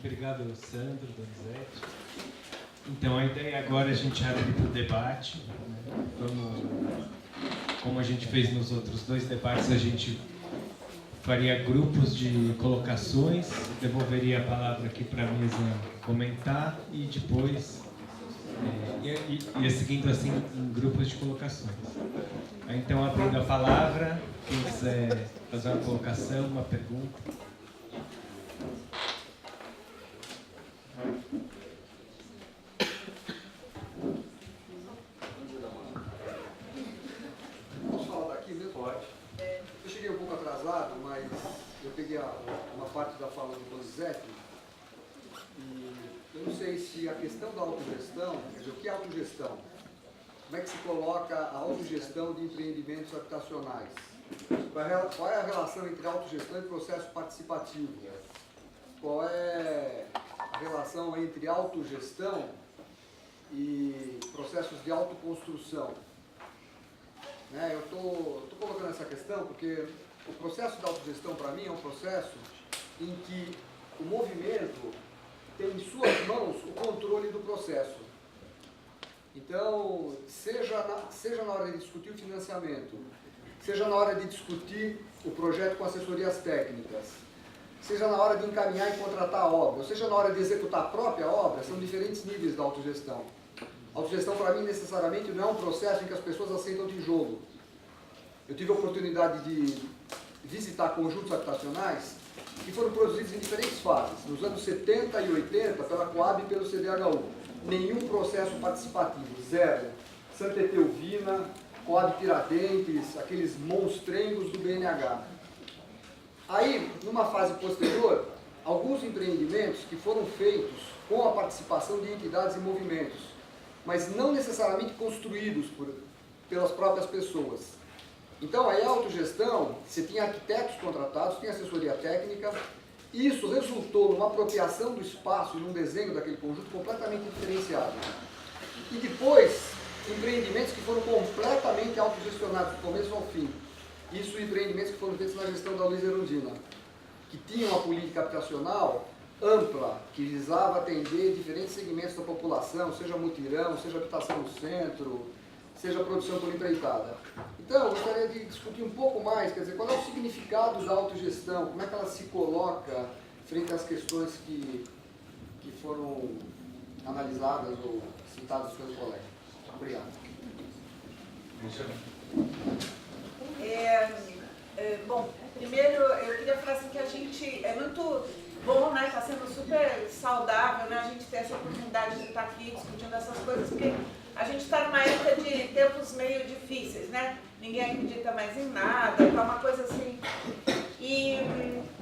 Obrigado, Sandro, Donizete. Então, a ideia agora é a gente abrir para o debate. Né? Como a gente fez nos outros 2 debates, a gente faria grupos de colocações, devolveria a palavra aqui para a mesa comentar e depois ia seguindo assim em grupos de colocações. Então, abrindo a palavra, quem quiser fazer uma colocação, uma pergunta. Posso falar daqui mesmo? Pode. Eu cheguei um pouco atrasado, mas eu peguei uma parte da fala do Donizete e eu não sei se a questão da autogestão, quer dizer, o que é autogestão? Como é que se coloca a autogestão de empreendimentos habitacionais? Qual é a relação entre autogestão e processo participativo? Qual é a relação entre autogestão e processos de autoconstrução? Eu estou colocando essa questão porque o processo da autogestão, para mim, é um processo em que o movimento tem em suas mãos o controle do processo. Então, seja na hora de discutir o financiamento, seja na hora de discutir o projeto com assessorias técnicas, seja na hora de encaminhar e contratar a obra, ou seja na hora de executar a própria obra, são diferentes níveis da autogestão. A autogestão, para mim, necessariamente não é um processo em que as pessoas aceitam tijolo. Eu tive a oportunidade de visitar conjuntos habitacionais que foram produzidos em diferentes fases, nos anos 70 e 80, pela Coab e pelo CDHU. Nenhum processo participativo, zero. Santa Etelvina, Coab Tiradentes, aqueles monstrengos do BNH. Aí, numa fase posterior, alguns empreendimentos que foram feitos com a participação de entidades e movimentos, mas não necessariamente construídos pelas próprias pessoas. Então, aí a autogestão, você tinha arquitetos contratados, tinha assessoria técnica, isso resultou numa apropriação do espaço e num desenho daquele conjunto completamente diferenciado. E depois, empreendimentos que foram completamente autogestionados, do começo ao fim. Isso, empreendimentos que foram feitos na gestão da Luiza Erundina, que tinham uma política habitacional ampla, que visava atender diferentes segmentos da população, seja mutirão, seja habitação no centro, seja produção por empreitada. Então, eu gostaria de discutir um pouco mais, quer dizer, qual é o significado da autogestão, como é que ela se coloca frente às questões que foram analisadas ou citadas pelo colega. Obrigado. Bom, primeiro eu queria falar assim que a gente, é muito bom, né, está sendo super saudável, né, a gente ter essa oportunidade de estar aqui discutindo essas coisas, porque a gente está numa época de tempos meio difíceis, né, ninguém acredita mais em nada, tá uma coisa assim, e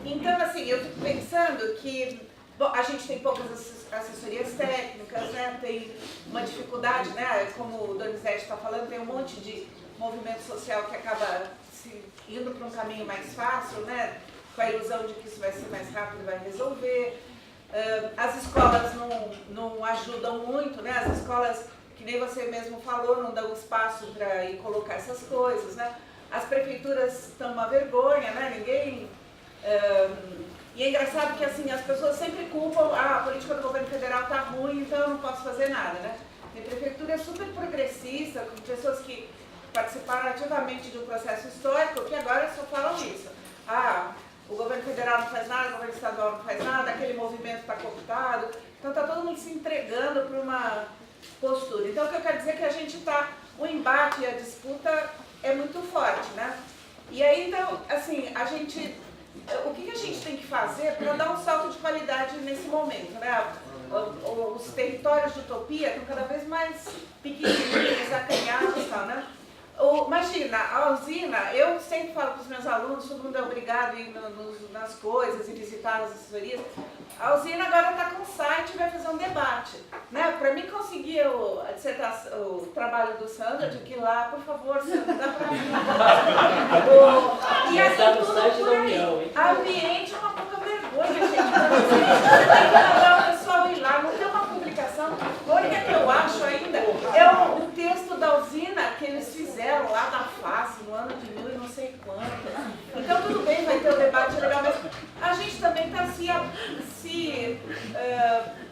então assim, eu fico pensando que, bom, a gente tem poucas assessorias técnicas, né, tem uma dificuldade, né, como o Donizete está falando, tem um monte de movimento social que acaba indo para um caminho mais fácil, né, com a ilusão de que isso vai ser mais rápido e vai resolver. As escolas não ajudam muito, né, as escolas, que nem você mesmo falou, não dão espaço para ir colocar essas coisas, né, as prefeituras estão uma vergonha, né, ninguém... E é engraçado que assim, as pessoas sempre culpam, a política do governo federal está ruim, então eu não posso fazer nada, né. Tem prefeitura super progressista, com pessoas que participaram ativamente de um processo histórico, que agora só falam isso. O governo federal não faz nada, o governo estadual não faz nada, aquele movimento está cooptado. Então está todo mundo se entregando para uma postura. Então o que eu quero dizer é que a gente está, o embate e a disputa é muito forte, né? E aí então, assim, o que a gente tem que fazer para dar um salto de qualidade nesse momento, né? Os territórios de utopia estão cada vez mais pequenininhos, acanhados e tal, né? Imagina, a usina, eu sempre falo para os meus alunos, todo mundo é obrigado a ir nas coisas e visitar as assessorias. A usina agora está com o site e vai fazer um debate. Né? Para mim conseguir o trabalho do Sandro, de que lá, por favor, Sandro, dá para mim. E assim, tudo por aí. Ambiente é uma pouca vergonha, gente. Tem que mandar o pessoal ir lá, não tem uma publicação. A única que eu acho ainda é um texto da usina que eles fizeram lá na face, no ano de 1000 e não sei quanto. Então tudo bem, vai ter o debate legal, mas a gente também está se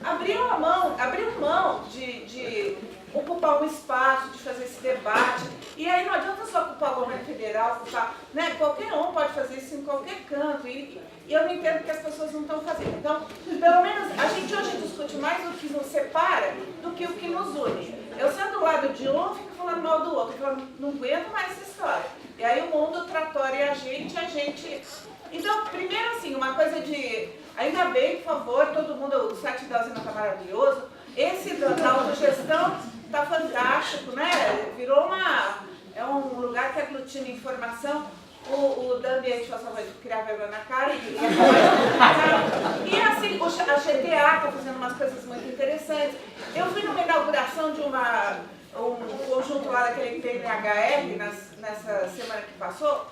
abriram mão de ocupar um espaço, de fazer esse debate. E aí não adianta só ocupar o governo federal, ocupar, né? Qualquer um pode fazer isso em qualquer canto. E eu não entendo que as pessoas não estão fazendo. Então, pelo menos, a gente hoje discute mais o que nos separa do que o que nos une. Eu sendo do lado de um, fico falando mal do outro, falando, não aguento mais essa história. E aí o mundo tratória a gente. Então, primeiro assim, uma coisa de, ainda bem, por favor, todo mundo, o site da usina está maravilhoso, esse da autogestão está fantástico, né? Virou é um lugar que aglutina informação. O da ambiente faz favor de criar vergonha na cara e assim, a GTA está fazendo umas coisas muito interessantes. Eu fui numa inauguração de um conjunto lá daquele PNHR nessa semana que passou.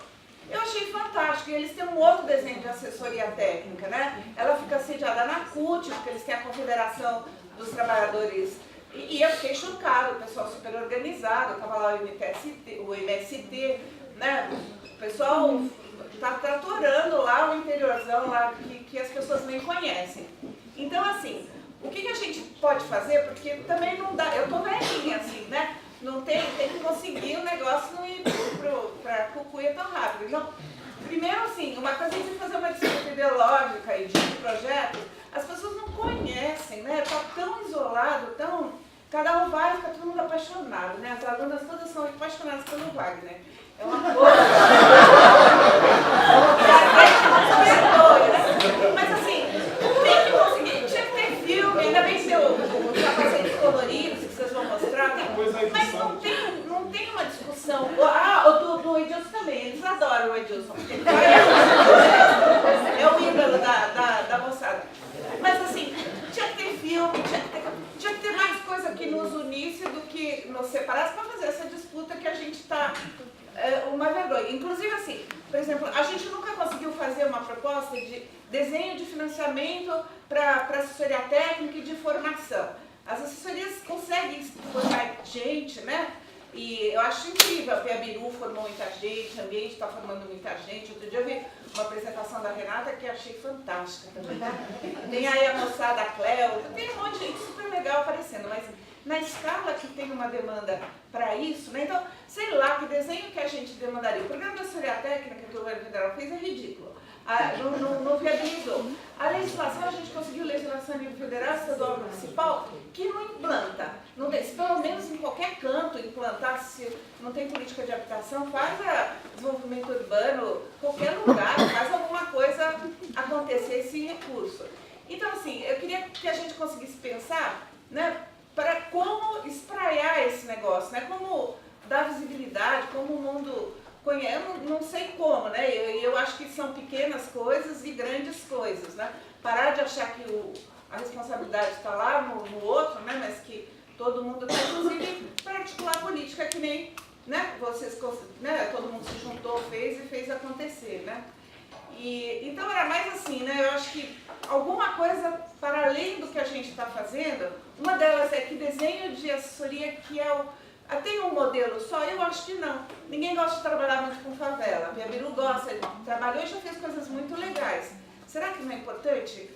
Eu achei fantástico, e eles têm um outro desenho de assessoria técnica, né? Ela fica sediada na CUT, porque eles têm a Confederação dos Trabalhadores. E eu fiquei chocada, o pessoal super organizado, estava lá o MST, né? O pessoal está tratorando lá o interiorzão lá que as pessoas nem conhecem. Então, assim, o que a gente pode fazer, porque também não dá, eu tô velhinha, assim, né? Não tem que conseguir o negócio não ir para Cucuia tão rápido. Então, primeiro, assim, uma coisa é fazer uma disputa ideológica e de projeto, as pessoas não conhecem, né? Tá tão isolado, cada um vai, fica todo mundo apaixonado, né? As alunas todas são apaixonadas pelo Wagner. É uma coisa. Mas assim, tem que conseguir, tinha que ter filme, ainda bem que os capacetes coloridos que vocês vão mostrar, mas não tem uma discussão. Do Edilson também, eles adoram o Edilson. É o ídolo da moçada. Mas assim, tinha que ter filme, tinha que ter mais coisa que nos unisse do que nos separasse para fazer essa disputa que a gente está uma vergonha. Inclusive assim, por exemplo, a gente nunca conseguiu fazer uma proposta de desenho de financiamento para assessoria técnica e de formação. As assessorias conseguem formar gente, né? E eu acho incrível, a Piabiru formou muita gente, a Ambiente está formando muita gente. Outro dia eu vi uma apresentação da Renata que eu achei fantástica também. Tem aí a moçada, a Cleo, tem um monte de gente super legal aparecendo, mas na escala que tem uma demanda para isso, né? Então, sei lá, que desenho que a gente demandaria. O programa de assessoria técnica que o governo federal fez é ridículo. Não viabilizou. A legislação, a gente conseguiu legislação a nível federal, estadual, municipal, que não implanta. Não tem, se pelo menos em qualquer canto implantar, se não tem política de habitação, faz desenvolvimento urbano, qualquer lugar, faz alguma coisa acontecer esse recurso. Então, assim, eu queria que a gente conseguisse pensar, né, para como espraiar esse negócio, né, como dar visibilidade, como o mundo conhece, eu não sei como, né, eu acho que são pequenas coisas e grandes coisas, né, parar de achar que a responsabilidade está lá no outro, né, mas que todo mundo tem, inclusive, para articular política que nem, né, todo mundo se juntou, fez acontecer, né. Então era mais assim, né, eu acho que alguma coisa para além do que a gente está fazendo, uma delas é que desenho de assessoria que tem um modelo só, eu acho que não. Ninguém gosta de trabalhar muito com favela, a Piabiru gosta, trabalhou e já fez coisas muito legais. Será que não é importante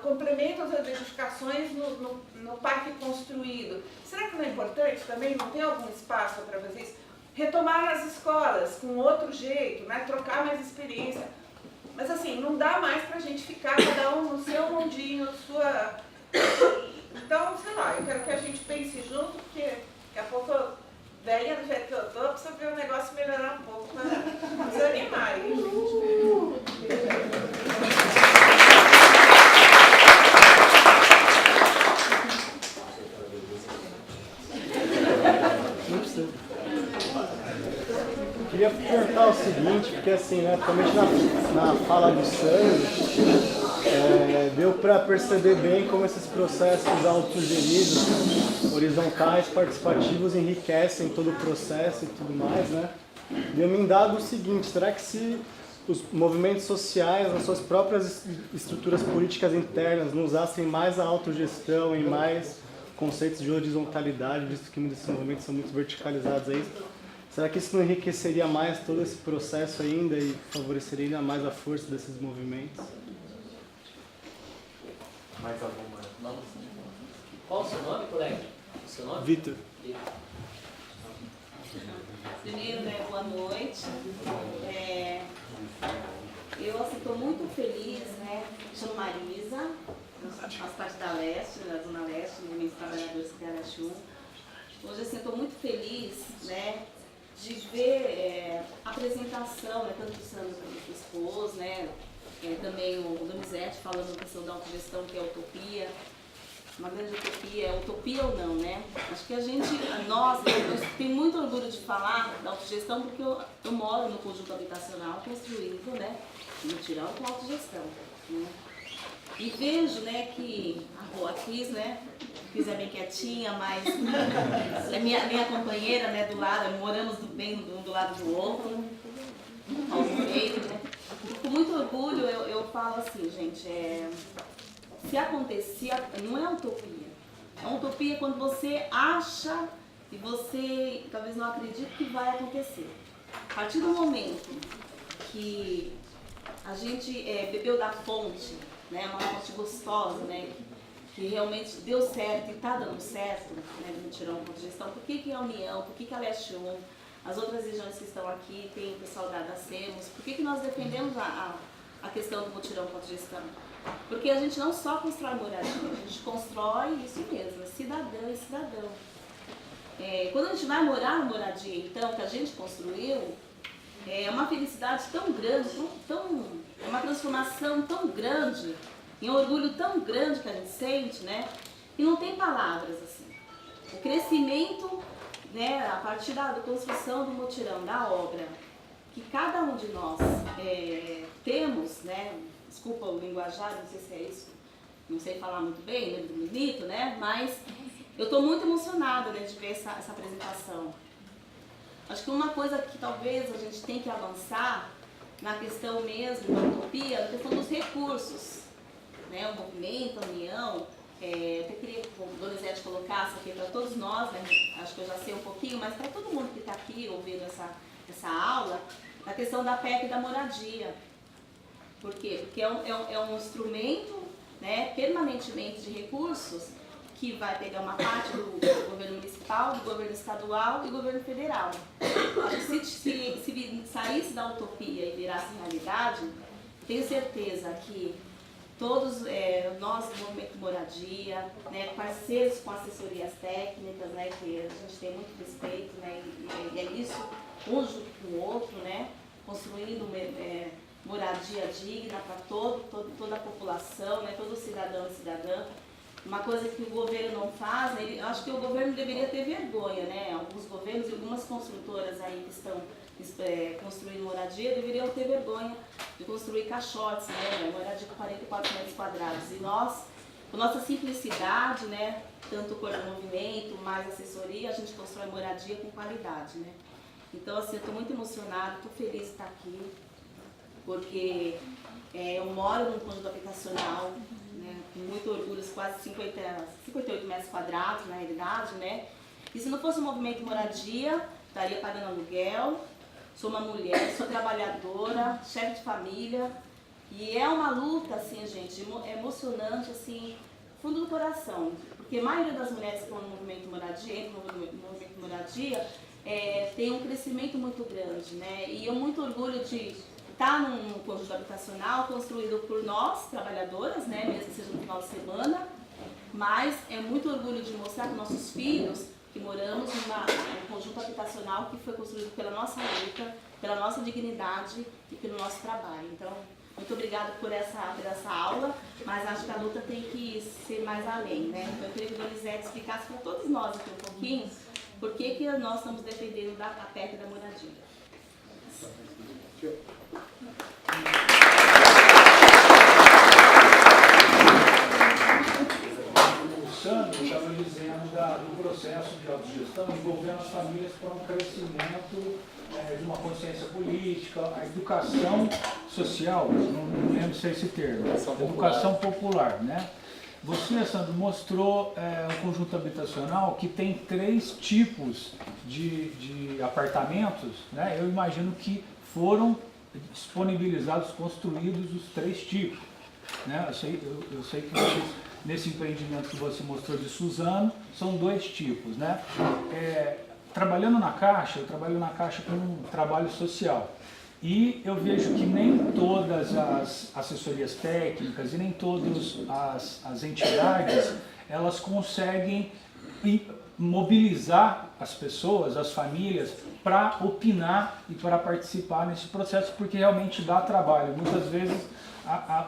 complemento as edificações no parque construído? Será que não é importante também, não tem algum espaço para fazer isso? Retomar nas escolas com outro jeito, né? Trocar mais experiência. Mas assim, não dá mais pra gente ficar cada um no seu mundinho, sua... Então, sei lá, eu quero que a gente pense junto, porque daqui a pouco, velha do jeito que eu tô, precisa ver o negócio melhorar um pouco para desanimar. Eu queria perguntar o seguinte, porque assim, né, principalmente na fala do Sandro, deu para perceber bem como esses processos autogeridos, horizontais, participativos, enriquecem todo o processo e tudo mais, né? Deu-me indado o seguinte, será que se os movimentos sociais, nas suas próprias estruturas políticas internas, não usassem mais a autogestão e mais conceitos de horizontalidade, visto que muitos desses movimentos são muito verticalizados aí, será que isso não enriqueceria mais todo esse processo ainda e favoreceria ainda mais a força desses movimentos? Mais alguma? Vamos. Qual o seu nome, colega? O seu nome? Vitor. Primeiro, né, boa noite. Eu estou muito feliz, né? Chamo Marisa, faço parte da Leste, da Zona Leste, do Movimento dos Trabalhadores de Arachum. Hoje, assim, estou muito feliz, né, de ver a apresentação, né, tanto do Sandro quanto do esposo, né, também o Donizete falando da questão da autogestão, que é utopia. Uma grande utopia, é utopia ou não, né? Acho que nós, eu tenho muito orgulho de falar da autogestão porque eu moro no conjunto habitacional construído, né, no Mutirão com autogestão, né? E vejo, né, que a Cris, né, Cris é bem quietinha, mas é minha companheira, né, do lado, moramos bem um do lado do outro, ao meio, né? Com muito orgulho eu falo assim, gente, se acontecer, não é utopia. É uma utopia quando você acha e você talvez não acredite que vai acontecer. A partir do momento que a gente bebeu da fonte, né, uma fonte gostosa, né, que realmente deu certo e está dando certo, né, do Mutirão com Autogestão, por que a União, por que a Leste 1, as outras regiões que estão aqui, tem o pessoal da SEMOS, por que nós defendemos a questão do Mutirão com Autogestão? Porque a gente não só constrói moradia, a gente constrói isso mesmo, cidadã e cidadão. Quando a gente vai morar na moradia, então, que a gente construiu, é uma felicidade tão grande, é uma transformação tão grande, e um orgulho tão grande que a gente sente, né? E não tem palavras assim. O crescimento, né, a partir da construção do mutirão, da obra, que cada um de nós temos, né? Desculpa o linguajar, não sei se é isso, não sei falar muito bem, muito bonito, né? Mas eu estou muito emocionada, né, de ver essa apresentação. Acho que uma coisa que talvez a gente tem que avançar na questão mesmo da utopia, na questão dos recursos, né? O movimento, a união, eu até queria que o Donizete colocasse aqui para todos nós, né? Acho que eu já sei um pouquinho, mas para todo mundo que está aqui ouvindo essa aula, a questão da PEC e da moradia. Por quê? Porque é um instrumento, né, permanentemente de recursos que vai pegar uma parte do governo municipal, do governo estadual e do governo federal. Acho que se saísse da utopia e virasse realidade, tenho certeza que todos nós do Movimento Moradia, né, parceiros com assessorias técnicas, né, que a gente tem muito respeito, né, e é isso, um junto com o outro, né, construindo moradia digna para toda a população, né, todo cidadão e cidadã. Uma coisa que o governo não faz, né, eu acho que o governo deveria ter vergonha, né? Alguns governos e algumas construtoras aí que estão construindo moradia deveriam ter vergonha de construir caixotes, né? Moradia com 44 metros quadrados. E nós, com nossa simplicidade, né, tanto o Corpo do Movimento, mais assessoria, a gente constrói moradia com qualidade, né? Então, assim, eu estou muito emocionada, estou feliz de estar aqui, porque eu moro num conjunto habitacional, né, com muito orgulho, quase 58 metros quadrados, na realidade, né? E se não fosse o movimento moradia, estaria pagando aluguel, sou uma mulher, sou trabalhadora, chefe de família, e é uma luta, assim, gente, emocionante, assim, fundo do coração, porque a maioria das mulheres que estão no movimento moradia, tem um crescimento muito grande, né? E eu muito orgulho de estar num conjunto habitacional construído por nós, trabalhadoras, né, mesmo que seja no final de semana, mas é muito orgulho de mostrar para nossos filhos que moramos num conjunto habitacional que foi construído pela nossa luta, pela nossa dignidade e pelo nosso trabalho. Então, muito obrigada por essa aula, mas acho que a luta tem que ser mais além, né? Então, eu queria que o Donizete explicasse para todos nós aqui um pouquinho por que nós estamos defendendo a PEC da moradia. O Sandro estava dizendo do processo de autogestão envolvendo as famílias para um crescimento de uma consciência política, a educação social, não lembro se é esse termo, educação popular, né? Você, Sandro, mostrou um conjunto habitacional que tem 3 tipos de apartamentos, né? Eu imagino que foram disponibilizados, construídos os 3 tipos, né? Eu sei que vocês nesse empreendimento que você mostrou de Suzano, são dois tipos, né? Trabalhando na Caixa, eu trabalho na Caixa com um trabalho social. E eu vejo que nem todas as assessorias técnicas e nem todas as entidades, elas conseguem mobilizar as pessoas, as famílias, para opinar e para participar nesse processo, porque realmente dá trabalho. Muitas vezes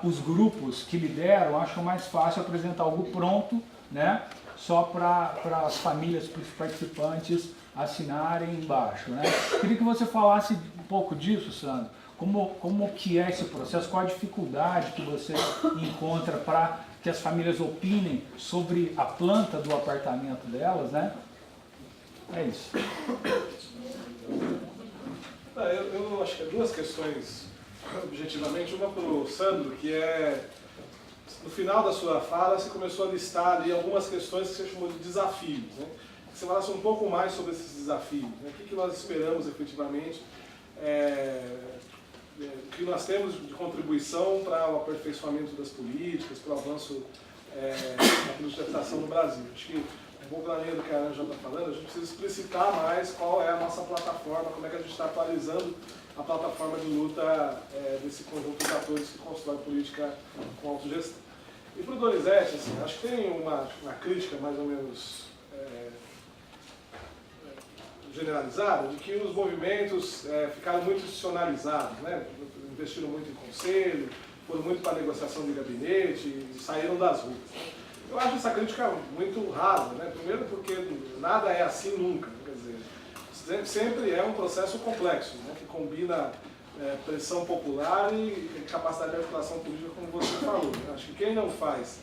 os grupos que lideram acham mais fácil apresentar algo pronto, né, só para as famílias, para os participantes assinarem embaixo, né? Queria que você falasse um pouco disso, Sandro. Como que é esse processo? Qual a dificuldade que você encontra para que as famílias opinem sobre a planta do apartamento delas, né? É isso. Eu acho que é duas questões, objetivamente. Uma para o Sandro, que é, no final da sua fala, você começou a listar ali algumas questões que você chamou de desafios, né? Que você falasse um pouco mais sobre esses desafios, né? O que nós esperamos efetivamente, o que nós temos de contribuição para o aperfeiçoamento das políticas, para o avanço da política de habitação no Brasil. Acho que, um pouco na linha do que a Ângela está falando, a gente precisa explicitar mais qual é a nossa plataforma, como é que a gente está atualizando a plataforma de luta desse conjunto de atores que constrói política com autogestão. E para o Donizete, assim, acho que tem uma crítica mais ou menos generalizada de que os movimentos ficaram muito institucionalizados, né? Investiram muito em conselho, foram muito para negociação de gabinete e saíram das ruas. Eu acho essa crítica muito rasa, né? Primeiro porque nada é assim nunca, quer dizer, sempre é um processo complexo, né? Que combina pressão popular e capacidade de articulação política, como você falou. Né? Acho que quem não faz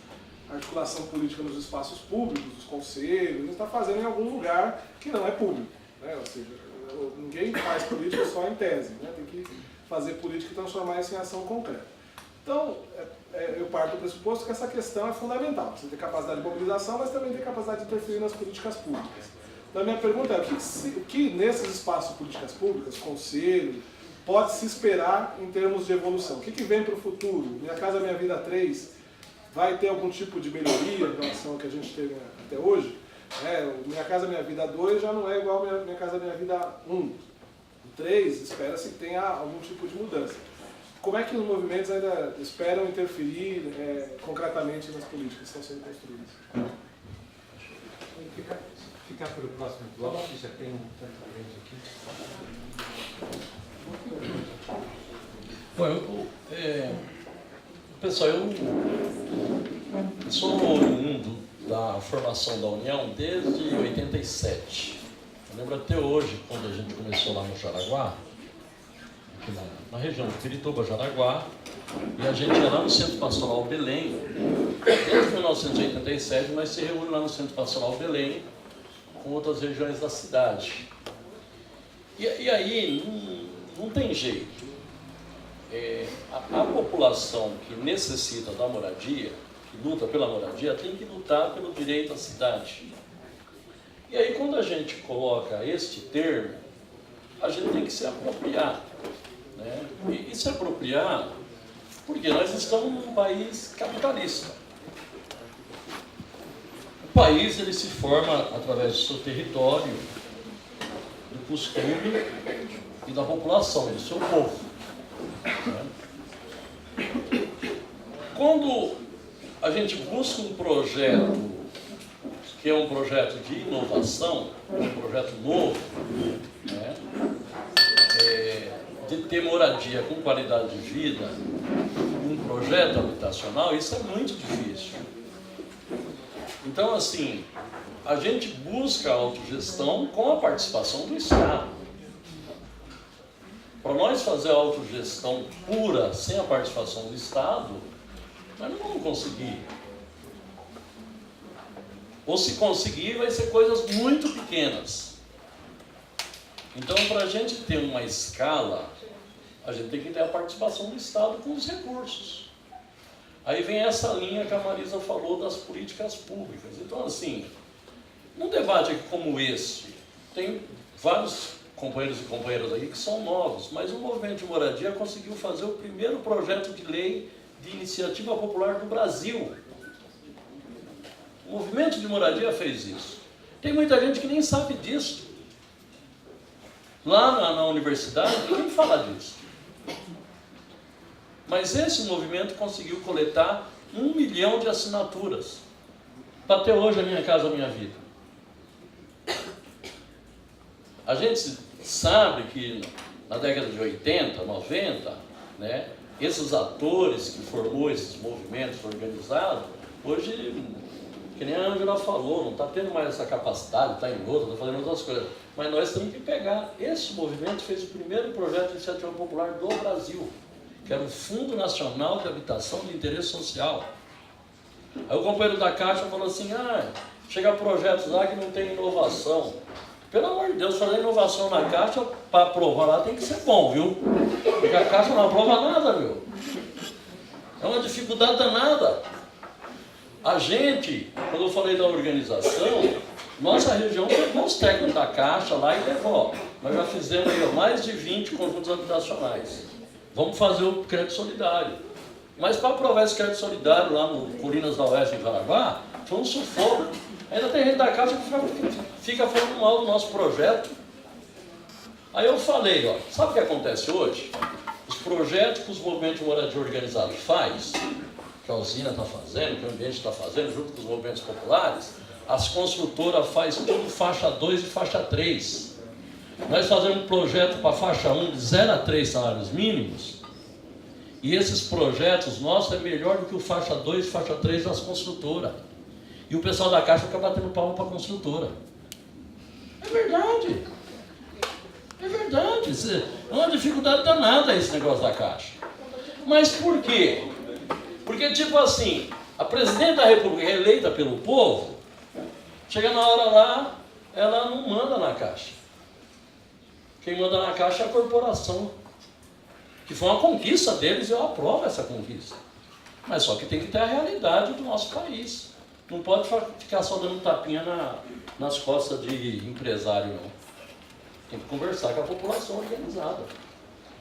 articulação política nos espaços públicos, nos conselhos, está fazendo em algum lugar que não é público. Né? Ou seja, ninguém faz política só em tese, né? Tem que fazer política e transformar isso em ação concreta. Então, eu parto do pressuposto que essa questão é fundamental. Você tem capacidade de mobilização, mas também tem capacidade de interferir nas políticas públicas. Então, a minha pergunta é, o que nesses espaços de políticas públicas, conselho, pode se esperar em termos de evolução? O que vem para o futuro? Minha Casa Minha Vida 3 vai ter algum tipo de melhoria em relação ao que a gente teve até hoje? Minha Casa Minha Vida 2 já não é igual a Minha Casa Minha Vida 1. O 3 espera-se que tenha algum tipo de mudança. Como é que os movimentos ainda esperam interferir concretamente nas políticas que estão sendo construídas? Ficar para o próximo bloco, que já tem tanta gente aqui. Bom, pessoal, eu sou oriundo da formação da União desde 87. Eu lembro até hoje, quando a gente começou lá no Jaraguá, aqui na região de Pirituba, Jaraguá, e a gente ia lá no Centro Pastoral Belém. Desde 1987, nós se reúne lá no Centro Pastoral Belém com outras regiões da cidade. E aí, não tem jeito. A população que necessita da moradia, que luta pela moradia, tem que lutar pelo direito à cidade. E aí, quando a gente coloca este termo, a gente tem que se apropriar, né? E se apropriar porque nós estamos num país capitalista. O país ele se forma através do seu território, do costume e da população, do seu povo. Quando a gente busca um projeto que é um projeto de inovação, um projeto novo, né, de ter moradia com qualidade de vida, um projeto habitacional, isso é muito difícil. Então, assim, a gente busca a autogestão com a participação do Estado. Para nós fazer a autogestão pura, sem a participação do Estado, nós não vamos conseguir. Ou se conseguir, vai ser coisas muito pequenas. Então, para a gente ter uma escala, a gente tem que ter a participação do Estado com os recursos. Aí vem essa linha que a Marisa falou das políticas públicas. Então, assim, num debate como esse, tem vários companheiros e companheiras aqui que são novos, mas o Movimento de Moradia conseguiu fazer o primeiro projeto de lei de iniciativa popular do Brasil. O movimento de moradia fez isso. Tem muita gente que nem sabe disso. Lá na universidade, ninguém fala disso. Mas esse movimento conseguiu coletar 1 milhão de assinaturas. Para ter hoje a Minha Casa Minha Vida. A gente sabe que na década de 80, 90, né, esses atores que formou esses movimentos organizados, hoje, que nem a Angela falou, não está tendo mais essa capacidade, está em outra, está fazendo outras coisas. Mas nós temos que pegar. Esse movimento fez o primeiro projeto de iniciativa popular do Brasil, que era o Fundo Nacional de Habitação de Interesse Social. Aí o companheiro da Caixa falou assim, chega projetos lá que não tem inovação. Pelo amor de Deus, fazer inovação na Caixa, para aprovar lá tem que ser bom, viu? Porque a Caixa não aprova nada, meu. É uma dificuldade danada. A gente, quando eu falei da organização, nossa região pegou os técnicos da Caixa lá e levou. Nós já fizemos aí, mais de 20 conjuntos habitacionais. Vamos fazer o crédito solidário. Mas para aprovar esse crédito solidário lá no Colinas da Oeste, em Jaraguá, foi um sufoco. Ainda tem gente da Caixa que fica falando mal do nosso projeto. Aí eu falei, sabe o que acontece hoje? Os projetos que os movimentos de moradia organizado faz, que a usina está fazendo, que o ambiente está fazendo, junto com os movimentos populares, as construtoras fazem tudo faixa 2 e faixa 3. Nós fazemos um projeto para faixa 1 de 0 a 3 salários mínimos, e esses projetos nossos é melhor do que o faixa 2 e faixa 3 das construtoras. E o pessoal da Caixa fica batendo palma para a construtora. É verdade. É verdade. É uma dificuldade danada esse negócio da Caixa. Mas por quê? Porque, tipo assim, a presidente da República é eleita pelo povo, chega na hora lá, ela não manda na Caixa. Quem manda na Caixa é a corporação. Que foi uma conquista deles e eu aprovo essa conquista. Mas só que tem que ter a realidade do nosso país. Não pode ficar só dando tapinha nas costas de empresário, não. Tem que conversar com a população organizada.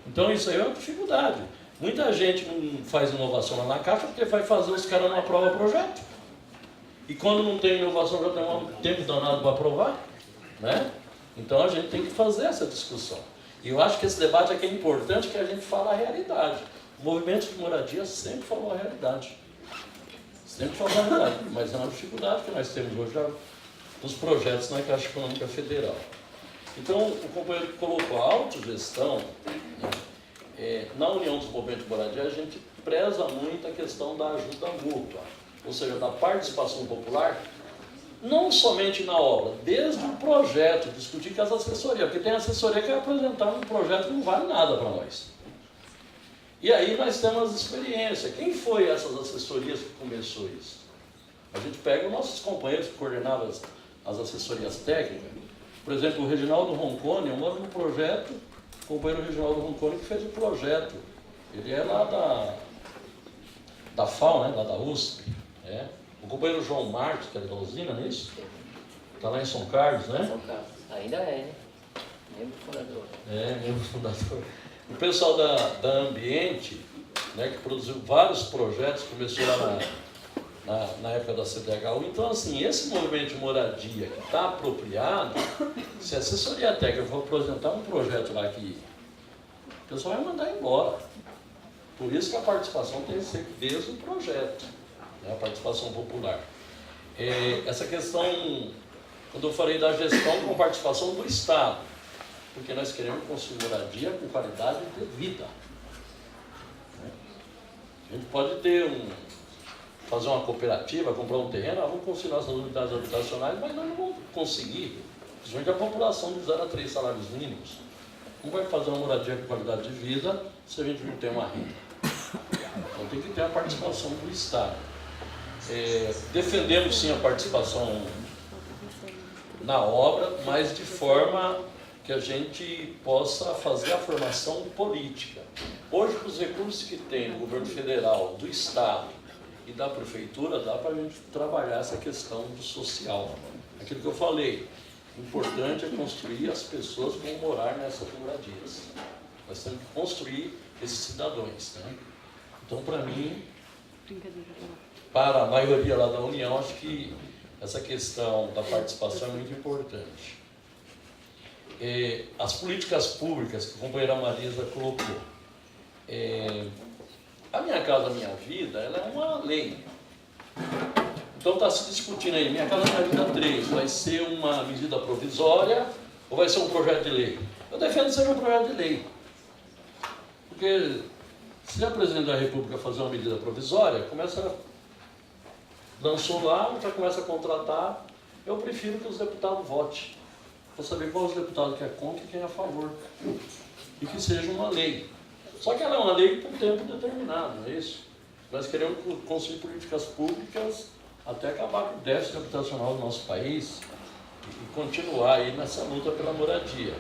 Então isso aí é uma dificuldade. Muita gente não faz inovação lá na Caixa porque vai fazer os caras não aprovam projeto. E quando não tem inovação já tem um tempo danado para aprovar, né? Então a gente tem que fazer essa discussão. E eu acho que esse debate aqui é importante, que a gente fala a realidade. O movimento de moradia sempre falou a realidade. Sempre falou a realidade. Mas é uma dificuldade que nós temos hoje nos projetos na Caixa Econômica Federal. Então, o companheiro que colocou a autogestão, na União dos Movimentos de Moradia, a gente preza muito a questão da ajuda mútua, ou seja, da participação popular, não somente na obra, desde o projeto, discutir com as assessorias, porque tem assessoria que vai apresentar um projeto que não vale nada para nós. E aí nós temos as experiências. Quem foi essas assessorias que começou isso? A gente pega os nossos companheiros que coordenavam as assessorias técnicas. Por exemplo, o Reginaldo Roncone, eu moro no projeto, o companheiro Reginaldo Roncone que fez o projeto. Ele é lá da FAO, né? Lá da USP. O companheiro João Marques, que é da usina, não é isso? Está lá em São Carlos, né? São Carlos. Ainda é, né? Membro fundador. Membro fundador. O pessoal da Ambiente, né, que produziu vários projetos, começou lá na época da CDHU. Então, assim, esse movimento de moradia que está apropriado, se a assessoria técnica for apresentar um projeto lá que o pessoal vai mandar embora. Por isso que a participação tem que ser desde o projeto, né, a participação popular. Essa questão, quando eu falei da gestão com participação do Estado, porque nós queremos construir moradia com qualidade de vida. A gente pode fazer uma cooperativa, comprar um terreno, vamos construir nossas unidades habitacionais, mas nós não vamos conseguir, principalmente a população de 0 a 3 salários mínimos. Como vai fazer uma moradia com qualidade de vida se a gente não tem uma renda? Então tem que ter a participação do Estado. Defendemos sim a participação na obra, mas de forma que a gente possa fazer a formação política. Hoje, com os recursos que tem do governo federal, do Estado e da prefeitura, dá para a gente trabalhar essa questão do social. Aquilo que eu falei, o importante é construir as pessoas que vão morar nessas moradias. Nós temos que construir esses cidadãos, né? Então, para mim, para a maioria lá da União, acho que essa questão da participação é muito importante. As políticas públicas que a companheira Marisa colocou. A Minha Casa Minha Vida, ela é uma lei. Então está se discutindo aí, Minha Casa Minha Vida 3, vai ser uma medida provisória ou vai ser um projeto de lei? Eu defendo que seja um projeto de lei. Porque se a Presidente da República fazer uma medida provisória, lançou lá, já começa a contratar, eu prefiro que os deputados votem, para saber qual os deputados que é contra e quem é a favor. E que seja uma lei. Só que ela é uma lei por tempo determinado, não é isso? Nós queremos construir políticas públicas até acabar com o déficit habitacional do nosso país e continuar aí nessa luta pela moradia.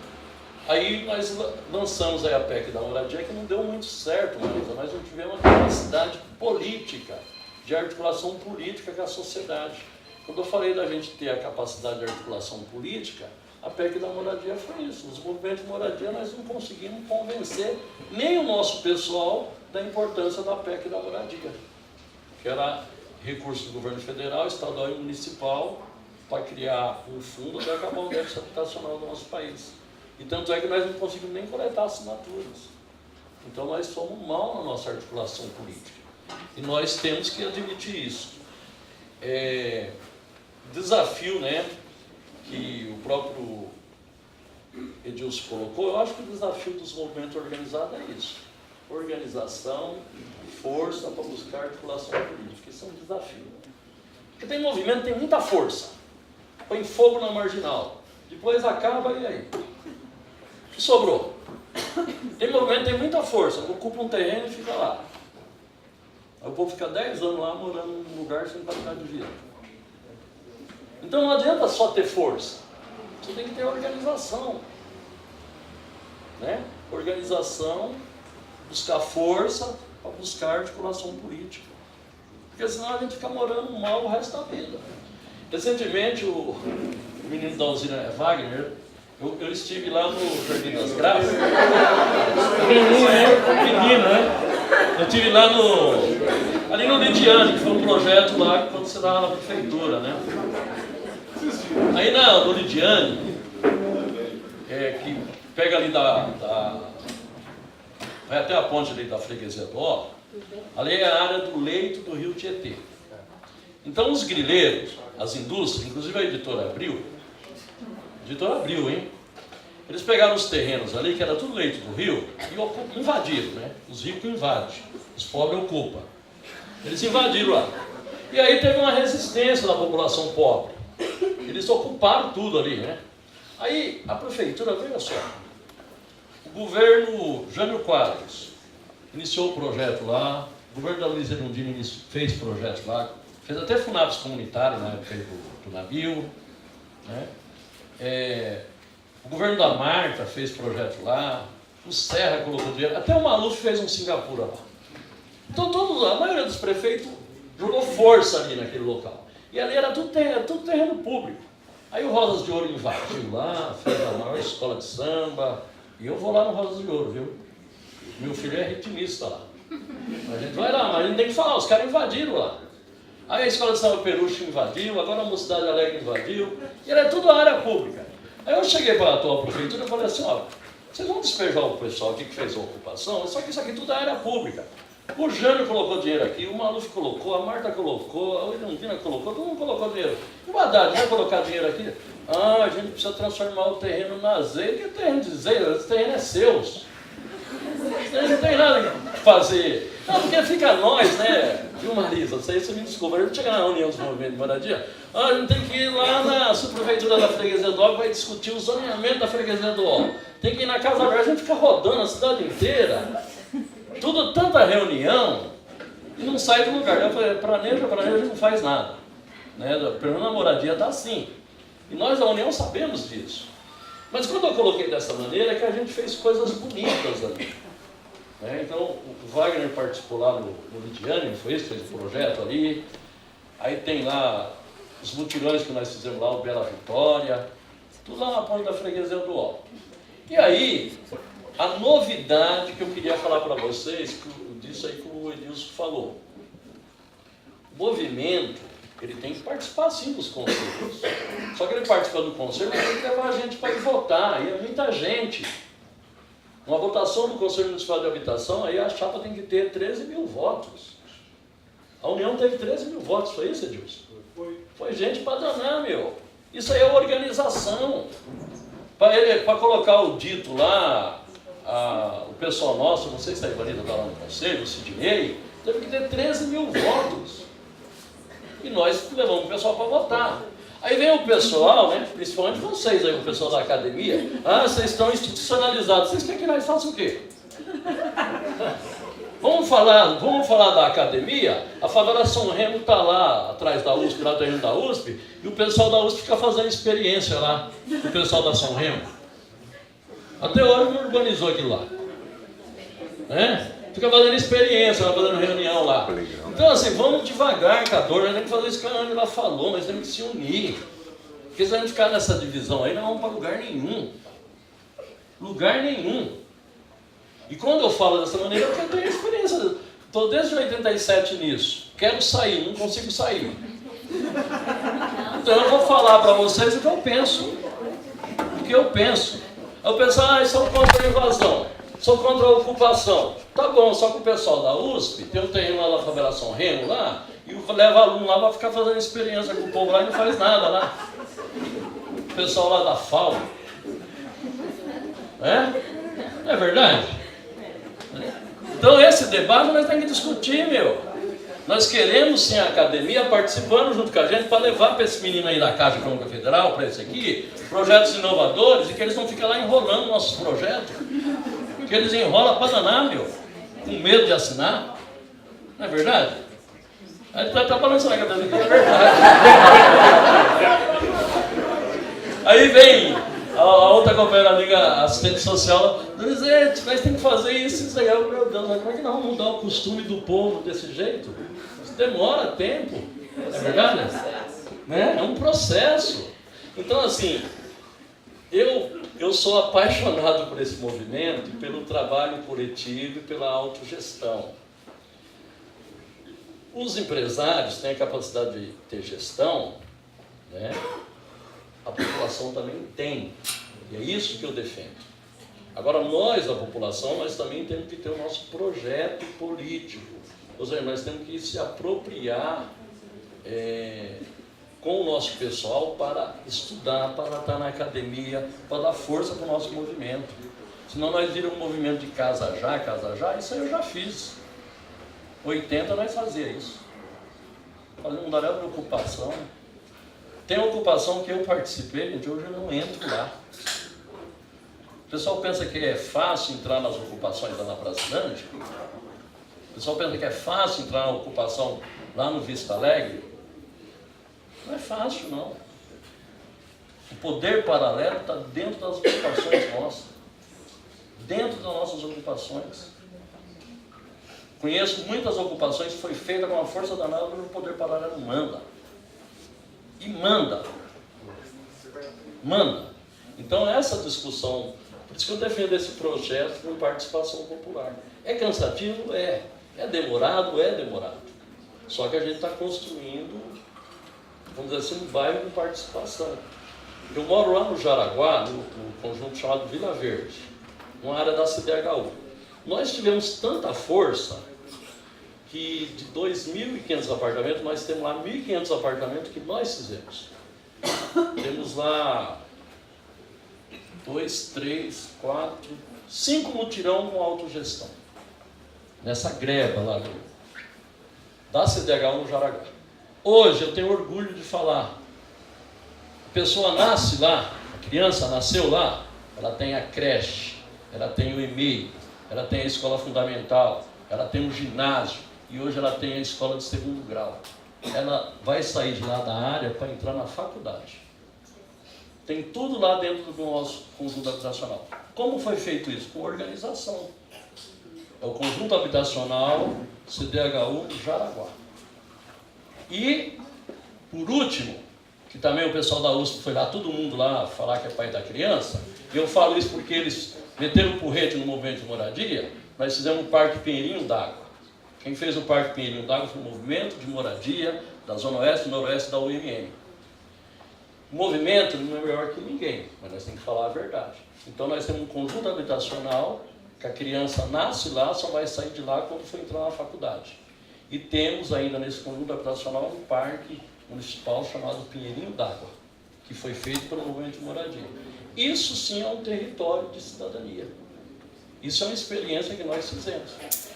Aí nós lançamos aí a PEC da moradia, que não deu muito certo, mas nós não tivemos uma capacidade política, de articulação política com a sociedade. Quando eu falei da gente ter a capacidade de articulação política, a PEC da moradia foi isso. Os movimentos de moradia nós não conseguimos convencer nem o nosso pessoal da importância da PEC da moradia, que era recurso do governo federal, estadual e municipal para criar um fundo para acabar o déficit habitacional do nosso país. E tanto é que nós não conseguimos nem coletar assinaturas. Então nós somos mal na nossa articulação política. E nós temos que admitir isso. Desafio, né, que o próprio Edilson colocou, eu acho que o desafio dos movimentos organizados é isso. Organização, força para buscar articulação política. Isso é um desafio. Porque tem movimento, tem muita força. Põe fogo na marginal. Depois acaba e aí? O que sobrou? Tem movimento, tem muita força. Ocupa um terreno e fica lá. Aí o povo fica 10 anos lá morando num lugar sem qualidade de vida. Então não adianta só ter força. Você tem que ter organização. Né? Organização, buscar força para buscar articulação política. Porque senão a gente fica morando mal o resto da vida. Recentemente, o menino da usina Wagner, eu estive lá no Jardim das Graças. Menino, né? Eu estive lá ali no Lidiane, que foi um projeto lá quando você estava na prefeitura, né? Aí no Lidiane, que pega ali vai até a ponte ali da Freguesia do Ó, ali é a área do leito do rio Tietê. Então os grileiros, as indústrias, inclusive a editora Abril, hein? Eles pegaram os terrenos ali, que era tudo leito do rio, e invadiram, né? Os ricos invadem, os pobres ocupam. Eles invadiram lá. E aí teve uma resistência da população pobre. Eles ocuparam tudo ali, né? Aí a prefeitura, veja só, o governo Jânio Quadros iniciou o projeto lá, o governo da Luiz Erundina fez projeto lá, fez até FUNAPS comunitário na época do navio, né? O governo da Marta fez projeto lá, o Serra colocou dinheiro, até o Maluf fez um Singapura lá. Então a maioria dos prefeitos jogou força ali naquele local. E ali era tudo terreno público. Aí o Rosas de Ouro invadiu lá, fez a maior escola de samba, e eu vou lá no Rosas de Ouro, viu? Meu filho é ritmista lá. A gente vai lá, mas a gente tem que falar, os caras invadiram lá. Aí a escola de samba Peruche invadiu, agora a Mocidade Alegre invadiu, e era tudo área pública. Aí eu cheguei para a atual prefeitura e falei assim, olha, vocês vão despejar o pessoal aqui que fez a ocupação, só que isso aqui tudo é área pública. O Jânio colocou dinheiro aqui, o Maluf colocou, a Marta colocou, a Erundina colocou, todo mundo colocou dinheiro. E o Haddad vai colocar dinheiro aqui? Ah, a gente precisa transformar o terreno na azeite. Que terreno de azeite? Esse terreno é seus. Não tem nada que fazer. Não, porque fica nós, né? Viu, Marisa? Você me desculpa. A gente chega na reunião dos movimentos de moradia, a gente tem que ir lá na subprefeitura da Freguesia do Ó, que vai discutir o zoneamento da Freguesia do Ó. Tem que ir na Casa Verde, a gente fica rodando a cidade inteira. Tanta reunião e não sai do lugar. Eu falei, planeja, a gente não faz nada. Né? Pelo menos a moradia está assim. E nós da União sabemos disso. Mas quando eu coloquei dessa maneira, é que a gente fez coisas bonitas ali. Né? Então, o Wagner participou lá no Lidiane, fez o projeto ali. Aí tem lá os mutirões que nós fizemos lá, o Bela Vitória. Tudo lá na ponte da Freguesia do Ó. E aí, a novidade que eu queria falar para vocês, disso aí que o Edilson falou. O movimento Ele tem que participar sim dos conselhos. Só que ele participa do conselho, ele tem que levar a gente para ir votar, e é muita gente. Uma votação do Conselho Municipal de Habitação, aí a chapa tem que ter 13 mil votos. A União teve 13 mil votos, foi isso, Edilson? Foi gente para danar, meu. Isso aí é organização. Para colocar o dito lá, o pessoal nosso, não sei se a Ivanita está lá no Conselho, o Sidney, teve que ter 13 mil votos. E nós levamos o pessoal para votar. Aí vem o pessoal, né, principalmente vocês aí, o pessoal da academia, vocês estão institucionalizados, vocês querem que nós façam o quê? Vamos falar da academia. A favela São Remo está lá atrás da USP, lá dentro da USP, e o pessoal da USP fica fazendo experiência lá, o pessoal da São Remo. Até hoje não urbanizou aquilo lá. Né? Fica fazendo experiência, fazendo reunião lá. Então assim, vamos devagar com a dor, nós temos que fazer isso que a Ângela falou, nós temos que se unir. Porque se a gente ficar nessa divisão aí, nós não vamos para lugar nenhum. Lugar nenhum. E quando eu falo dessa maneira, é porque eu tenho experiência. Estou desde 87 nisso. Quero sair, não consigo sair. Então eu vou falar para vocês o que eu penso. O que eu penso. Eu penso, sou contra a invasão, sou contra a ocupação. Tá bom, só que o pessoal da USP tem um terreno lá na favela São Remo lá, e leva aluno lá para ficar fazendo experiência com o povo lá e não faz nada lá. O pessoal lá da FAO. Não é verdade? Então esse debate nós temos que discutir, meu. Nós queremos sim a academia participando junto com a gente para levar para esse menino aí da Caixa Econômica Federal, para esse aqui, projetos inovadores, e que eles não fiquem lá enrolando nossos projetos. Que eles enrolam para danar, meu. Com medo de assinar. Não é verdade? Aí tá balançando a cabeça, é verdade. Aí vem a outra companheira amiga, assistente social, diz, nós temos que fazer isso aí. Meu Deus, mas como é que nós vamos mudar o costume do povo desse jeito? Isso demora tempo, não é verdade? Né? É um processo. Então, assim, eu sou apaixonado por esse movimento, pelo trabalho coletivo e pela autogestão. Os empresários têm a capacidade de ter gestão, né? A população também tem. E é isso que eu defendo. Agora, nós, a população, nós também temos que ter o nosso projeto político. Ou seja, nós temos que se apropriar com o nosso pessoal para estudar, para estar na academia, para dar força para o nosso movimento. Senão nós viramos um movimento de casa já, isso aí eu já fiz. 80 nós fazíamos isso. Fazia um daré de ocupação. Tem ocupação que eu participei, gente, hoje eu não entro lá. O pessoal pensa que é fácil entrar nas ocupações lá na Brasilândia. O pessoal pensa que é fácil entrar na ocupação lá no Vista Alegre. Não é fácil, não. O poder paralelo está dentro das ocupações nossas. Dentro das nossas ocupações. Conheço muitas ocupações que foi feita com uma força danada, mas o poder paralelo manda. E manda. Então essa discussão, por isso que eu defendo esse projeto de participação popular. É cansativo? É. É demorado? É demorado. Só que a gente está construindo, vamos dizer assim, um bairro de participação. Eu moro lá no Jaraguá, no conjunto chamado Vila Verde, uma área da CDHU. Nós tivemos tanta força que de 2.500 apartamentos, nós temos lá 1.500 apartamentos que nós fizemos. Temos lá 2, 3, 4, 5 mutirão com autogestão. Nessa greva lá da CDHU no Jaraguá. Hoje eu tenho orgulho de falar. A pessoa nasce lá, a criança nasceu lá, ela tem a creche, ela tem o EMEI, ela tem a escola fundamental, ela tem o ginásio e hoje ela tem a escola de segundo grau. Ela vai sair de lá da área para entrar na faculdade. Tem tudo lá dentro do nosso conjunto habitacional. Como foi feito isso? Com organização. É o conjunto habitacional CDHU Jaraguá. E, por último, que também o pessoal da USP foi lá, todo mundo lá falar que é pai da criança, e eu falo isso porque eles meteram o porrete no movimento de moradia, nós fizemos um parque Pinheirinho d'Água. Quem fez o Parque Pinheirinho d'Água foi o Movimento de Moradia da Zona Oeste e Noroeste da UMM. O movimento não é melhor que ninguém, mas nós temos que falar a verdade. Então nós temos um conjunto habitacional, que a criança nasce lá, só vai sair de lá quando for entrar na faculdade. E temos ainda nesse conjunto habitacional um parque municipal chamado Pinheirinho d'Água, que foi feito pelo Movimento de Moradia. Isso sim é um território de cidadania. Isso é uma experiência que nós fizemos.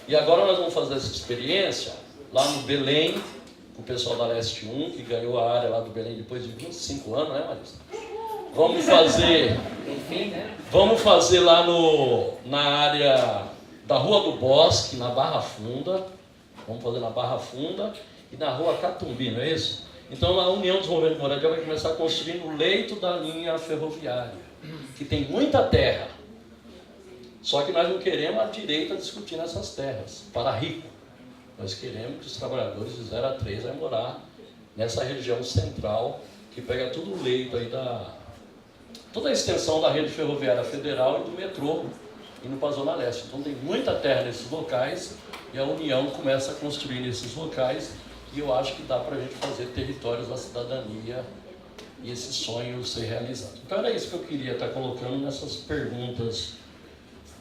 E agora nós vamos fazer essa experiência lá no Belém, com o pessoal da Leste 1, que ganhou a área lá do Belém depois de 25 anos, né, Marisa? Vamos fazer lá na área da Rua do Bosque, na Barra Funda. Vamos fazer na Barra Funda e na Rua Catumbi, não é isso? Então a União dos Movimentos de Moradia vai começar construindo o leito da linha ferroviária, que tem muita terra. Só que nós não queremos a direita discutindo essas terras, para rico. Nós queremos que os trabalhadores de 0 a 3 vão morar nessa região central, que pega todo o leito aí toda a extensão da rede ferroviária federal e do metrô, indo para a Zona Leste. Então tem muita terra nesses locais, e a União começa a construir nesses locais, e eu acho que dá para a gente fazer territórios da cidadania e esse sonho ser realizado. Então era isso que eu queria estar colocando nessas perguntas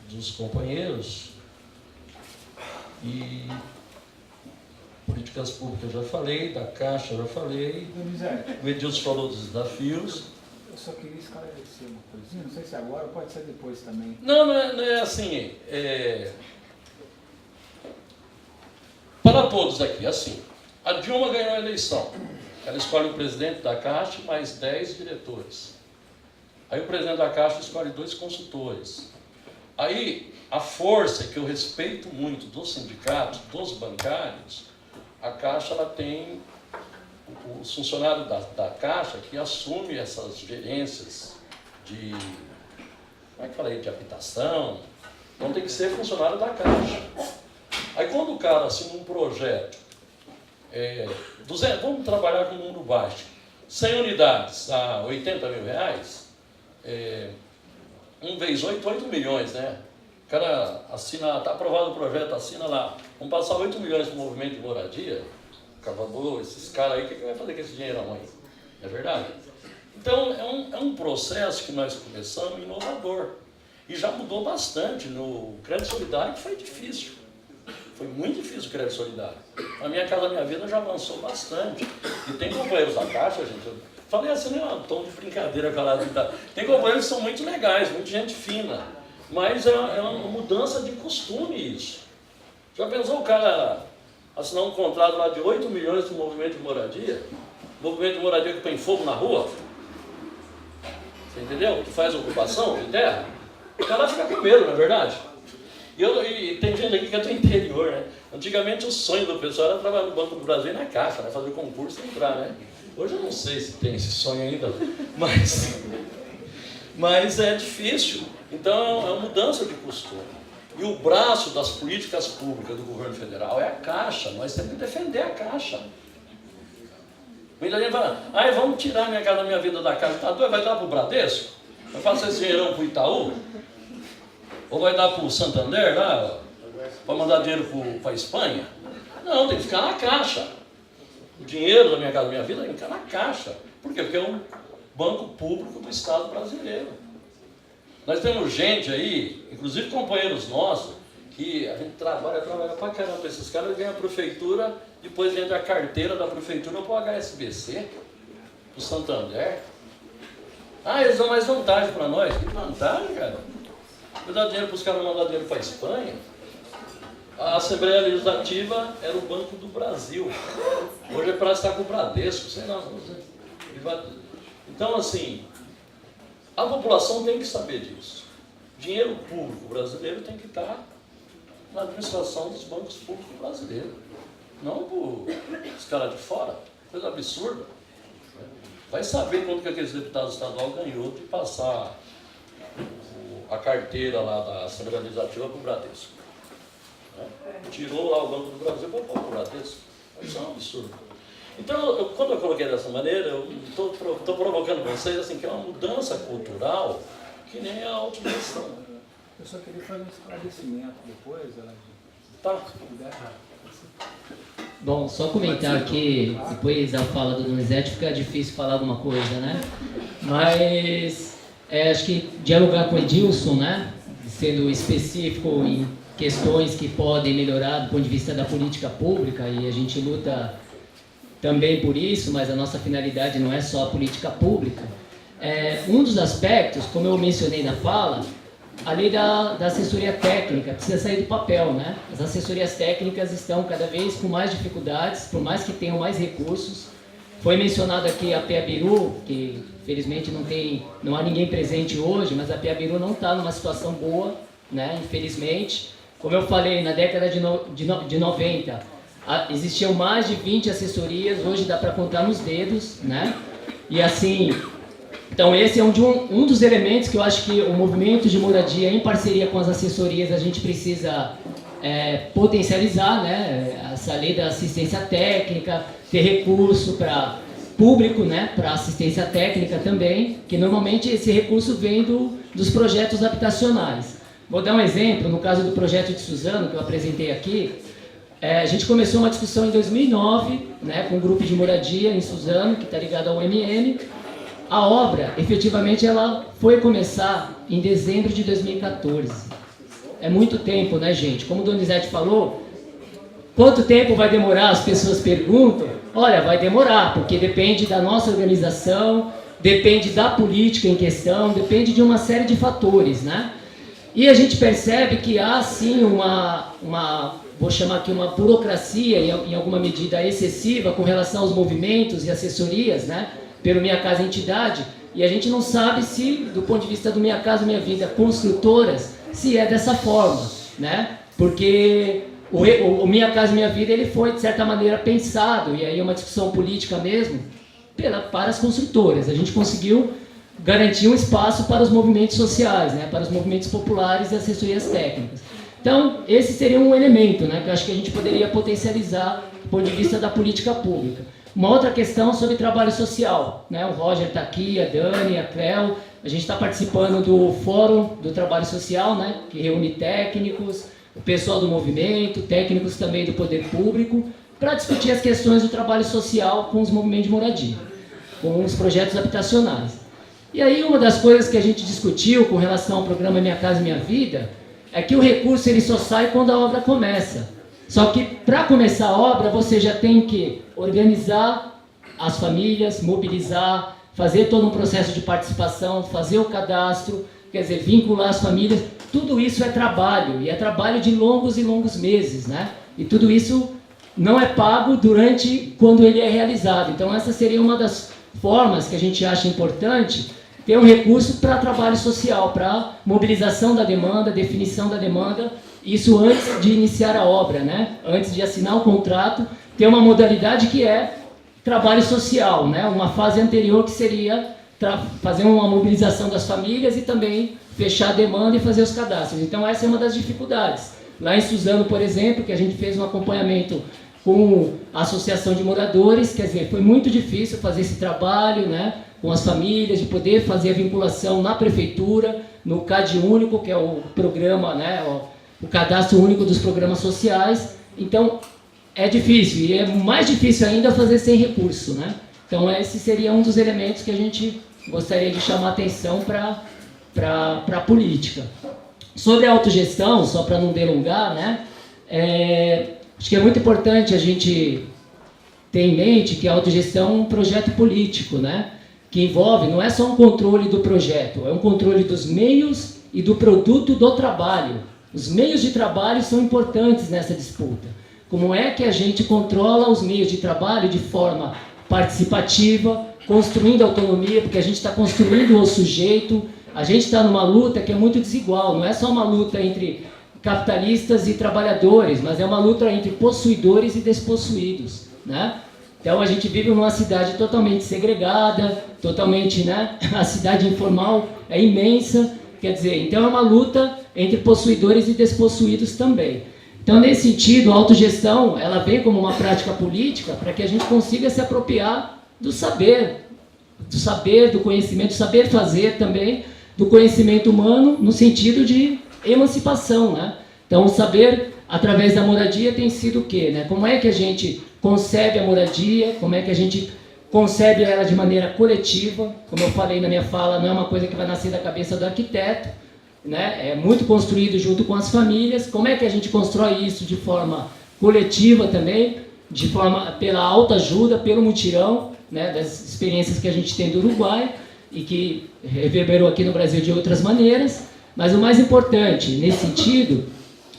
dos companheiros. E políticas públicas eu já falei, da Caixa eu já falei, Donizete, o Edilson falou dos desafios. eu só queria esclarecer uma coisinha, não sei se agora, pode ser depois também. Não é assim, para todos aqui, assim, a Dilma ganhou a eleição, ela escolhe o presidente da Caixa e mais 10 diretores. Aí o presidente da Caixa escolhe 2 consultores. Aí a força, que eu respeito muito, dos sindicatos, dos bancários, a Caixa ela tem os funcionários da Caixa que assume essas gerências de, como é que falei, de habitação. Então tem que ser funcionário da Caixa. Aí quando o cara assina um projeto, vamos trabalhar com um número baixo, 100 unidades a 80 mil reais, 1 vezes 8 milhões, né? O cara assina, está aprovado o projeto, assina lá, vamos passar 8 milhões para o movimento de moradia, Cavador, esses caras aí, o que vai fazer com esse dinheiro amanhã? Não é verdade? Então, é um processo que nós começamos inovador. E já mudou bastante. No crédito solidário foi difícil. Foi muito difícil o crédito solidário. A Minha Casa Minha Vida já avançou bastante. E tem companheiros da Caixa, gente, eu falei assim, não é um tom de brincadeira com a vida. Tem companheiros que são muito legais, muita gente fina. Mas é uma mudança de costume isso. Já pensou o cara assinar um contrato lá de 8 milhões do movimento de moradia? Movimento de moradia que põe fogo na rua? Você entendeu? Que faz ocupação de terra? O cara fica com medo, não é verdade? E tem gente aqui que é do interior, né? Antigamente o sonho do pessoal era trabalhar no Banco do Brasil e na Caixa, né? Fazer concurso e entrar, né? Hoje eu não sei se tem esse sonho ainda, mas é difícil. Então é uma mudança de costume. E o braço das políticas públicas do governo federal é a Caixa. Nós temos que defender a Caixa. Muita gente fala, vamos tirar Minha Casa Minha Vida da Caixa. Tá doido? Vai dar para o Bradesco? Vai passar esse dinheirão para o Itaú? Ou vai dar para o Santander lá? Para mandar dinheiro para a Espanha? Não, tem que ficar na Caixa. O dinheiro da Minha Casa Minha Vida tem que ficar na Caixa. Por quê? Porque é um banco público do Estado brasileiro. Nós temos gente aí, inclusive companheiros nossos, que a gente trabalha pra caramba. Esses caras ganham a prefeitura, depois vende a carteira da prefeitura para o HSBC, para o Santander. Eles dão mais vantagem para nós. Que vantagem, cara? Eu dar dinheiro para os caras mandar dinheiro para a Espanha. A Assembleia Legislativa era o Banco do Brasil. Hoje parece estar com o Bradesco, sei lá. Então, assim, a população tem que saber disso. Dinheiro público brasileiro tem que estar na administração dos bancos públicos brasileiros. Não os caras de fora. Coisa absurda. Vai saber quanto que aqueles deputados estaduais ganhou de passar a carteira lá da Assembleia Legislativa para o Bradesco. Tirou lá o Banco do Brasil para pôr o Bradesco. Isso é um absurdo. Então, quando eu coloquei dessa maneira, eu estou provocando vocês assim, que é uma mudança cultural que nem a autogestão. Eu só queria fazer um esclarecimento depois, Tá? Bom, só comentar aqui, depois da fala do Donizete fica difícil falar alguma coisa, né? Mas acho que dialogar com o Edilson, né? Sendo específico em questões que podem melhorar do ponto de vista da política pública, e a gente luta também por isso, mas a nossa finalidade não é só a política pública. Um dos aspectos, como eu mencionei na fala, a lei da assessoria técnica precisa sair do papel, né? As assessorias técnicas estão cada vez com mais dificuldades, por mais que tenham mais recursos. Foi mencionado aqui a PEABIRU, que felizmente não há ninguém presente hoje, mas a PEABIRU não está numa situação boa, né? Infelizmente. Como eu falei, na década de 90, existiam mais de 20 assessorias, hoje dá para contar nos dedos, né? E assim... Então esse é um dos elementos que eu acho que o movimento de moradia, em parceria com as assessorias, a gente precisa potencializar, né? Essa lei da assistência técnica, ter recurso para público, né? Para assistência técnica também, que normalmente esse recurso vem dos projetos habitacionais. Vou dar um exemplo, no caso do projeto de Suzano, que eu apresentei aqui, a gente começou uma discussão em 2009, né? Com um grupo de moradia em Suzano, que está ligado ao UMM. A obra, efetivamente, ela foi começar em dezembro de 2014. É muito tempo, né, gente? Como o Donizete falou, quanto tempo vai demorar? As pessoas perguntam. Olha, vai demorar, porque depende da nossa organização, depende da política em questão, depende de uma série de fatores, né? E a gente percebe que há, sim, vou chamar aqui uma burocracia, em alguma medida excessiva, com relação aos movimentos e assessorias, né? Pelo Minha Casa Entidade, e a gente não sabe se, do ponto de vista do Minha Casa Minha Vida, construtoras, se é dessa forma, né? Porque o Minha Casa Minha Vida, ele foi, de certa maneira, pensado, e aí é uma discussão política mesmo, para as construtoras. A gente conseguiu garantir um espaço para os movimentos sociais, né? Para os movimentos populares e assessorias técnicas. Então, esse seria um elemento, né? Que eu acho que a gente poderia potencializar do ponto de vista da política pública. Uma outra questão sobre trabalho social, né? O Roger está aqui, a Dani, a Cleo, a gente está participando do Fórum do Trabalho Social, né? Que reúne técnicos, o pessoal do movimento, técnicos também do poder público, para discutir as questões do trabalho social com os movimentos de moradia, com os projetos habitacionais. E aí uma das coisas que a gente discutiu com relação ao programa Minha Casa Minha Vida é que o recurso ele só sai quando a obra começa. Só que para começar a obra você já tem que organizar as famílias, mobilizar, fazer todo um processo de participação, fazer o cadastro, quer dizer, vincular as famílias. Tudo isso é trabalho, e é trabalho de longos e longos meses, né? E tudo isso não é pago quando ele é realizado. Então essa seria uma das formas que a gente acha importante, ter um recurso para trabalho social, para mobilização da demanda, definição da demanda, isso antes de iniciar a obra, né? Antes de assinar o contrato, ter uma modalidade que é trabalho social, né? Uma fase anterior que seria fazer uma mobilização das famílias e também fechar a demanda e fazer os cadastros. Então essa é uma das dificuldades. Lá em Suzano, por exemplo, que a gente fez um acompanhamento com a Associação de Moradores, quer dizer, foi muito difícil fazer esse trabalho, né? Com as famílias, de poder fazer a vinculação na prefeitura, no CAD único, que é o programa, né? O cadastro único dos programas sociais. Então é difícil, e é mais difícil ainda fazer sem recurso, né? Então esse seria um dos elementos que a gente gostaria de chamar atenção para a política. Sobre a autogestão, só para não delongar, né? Acho que é muito importante a gente ter em mente que a autogestão é um projeto político, né? Que envolve, não é só um controle do projeto, é um controle dos meios e do produto do trabalho. Os meios de trabalho são importantes nessa disputa. Como é que a gente controla os meios de trabalho de forma participativa, construindo autonomia, porque a gente está construindo o sujeito, a gente está numa luta que é muito desigual, não é só uma luta entre capitalistas e trabalhadores, mas é uma luta entre possuidores e despossuídos, né? Então a gente vive numa cidade totalmente segregada, totalmente, né? A cidade informal é imensa, quer dizer, então é uma luta entre possuidores e despossuídos também. Então nesse sentido, a autogestão, ela vem como uma prática política para que a gente consiga se apropriar do saber, do conhecimento, do saber fazer também, do conhecimento humano no sentido de emancipação, né? Então saber através da moradia tem sido o quê? Né? Como é que a gente concebe a moradia, como é que a gente concebe ela de maneira coletiva. Como eu falei na minha fala, não é uma coisa que vai nascer da cabeça do arquiteto, né? É muito construído junto com as famílias. Como é que a gente constrói isso de forma coletiva também, de forma pela autoajuda, pelo mutirão, né? Das experiências que a gente tem do Uruguai e que reverberou aqui no Brasil de outras maneiras. Mas o mais importante nesse sentido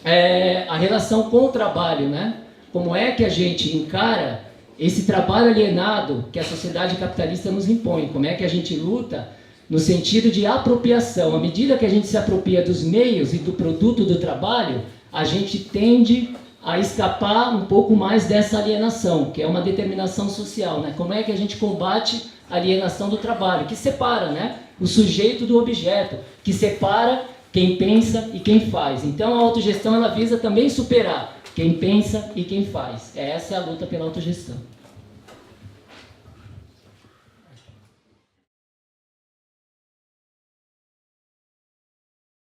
é a relação com o trabalho, né? Como é que a gente encara esse trabalho alienado que a sociedade capitalista nos impõe? Como é que a gente luta no sentido de apropriação? À medida que a gente se apropria dos meios e do produto do trabalho, a gente tende a escapar um pouco mais dessa alienação, que é uma determinação social, né? Como é que a gente combate a alienação do trabalho, que separa, né, o sujeito do objeto, que separa quem pensa e quem faz. Então a autogestão ela visa também superar quem pensa e quem faz. Essa é a luta pela autogestão.